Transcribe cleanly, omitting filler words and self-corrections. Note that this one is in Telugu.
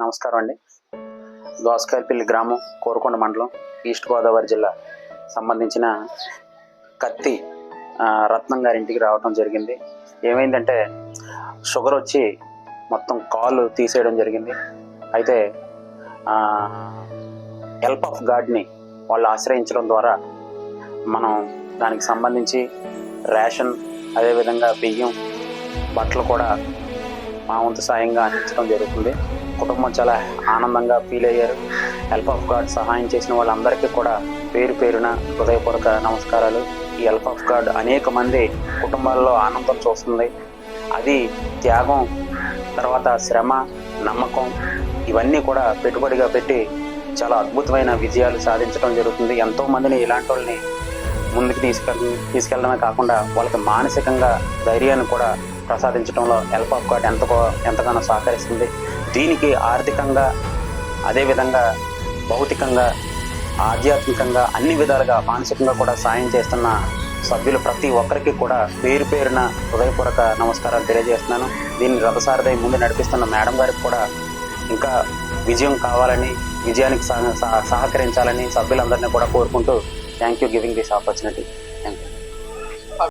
నమస్కారం అండి. దోసకాయలపల్లి గ్రామం, కోరుకొండ మండలం, ఈస్ట్ గోదావరి జిల్లా సంబంధించిన కత్తి రత్నం గారి ఇంటికి రావడం జరిగింది. ఏమైందంటే షుగర్ వచ్చి మొత్తం కాలు తీసేయడం జరిగింది. అయితే హెల్ప్ ఆఫ్ గాడ్ని వాళ్ళు ఆశ్రయించడం ద్వారా మనం దానికి సంబంధించి రేషన్, అదేవిధంగా బియ్యం, బట్టలు కూడా మా వంతు సాయంగా అందించడం జరుగుతుంది. కుటుంబం చాలా ఆనందంగా ఫీల్ అయ్యారు. హెల్ప్ ఆఫ్ గాడ్ సహాయం చేసిన వాళ్ళందరికీ కూడా పేరు పేరున హృదయపూర్వక నమస్కారాలు. ఈ హెల్ప్ ఆఫ్ గాడ్ అనేక మంది కుటుంబాల్లో ఆనందం చూస్తుంది. అది త్యాగం, తర్వాత శ్రమ, నమ్మకం ఇవన్నీ కూడా పెట్టుబడిగా పెట్టి చాలా అద్భుతమైన విజయాలు సాధించడం జరుగుతుంది. ఎంతోమందిని ఇలాంటి వాళ్ళని ముందుకు తీసుకెళ్ళడమే కాకుండా వాళ్ళకి మానసికంగా ధైర్యాన్ని కూడా ప్రసాదించడంలో హెల్ప్ ఆఫ్ గాడ్ ఎంతగానో సహకరిస్తుంది. దీనికి ఆర్థికంగా, అదేవిధంగా భౌతికంగా, ఆధ్యాత్మికంగా అన్ని విధాలుగా మానసికంగా కూడా సాయం చేస్తున్న సభ్యులు ప్రతి ఒక్కరికి కూడా పేరు పేరున హృదయపూర్వక నమస్కారాలు తెలియజేస్తున్నాను. దీన్ని రథసారథి ముందు నడిపిస్తున్న మేడం గారికి కూడా ఇంకా విజయం కావాలని, విజయానికి సహకరించాలని సభ్యులందరినీ కూడా కోరుకుంటూ thank you giving this opportunity. Thank you.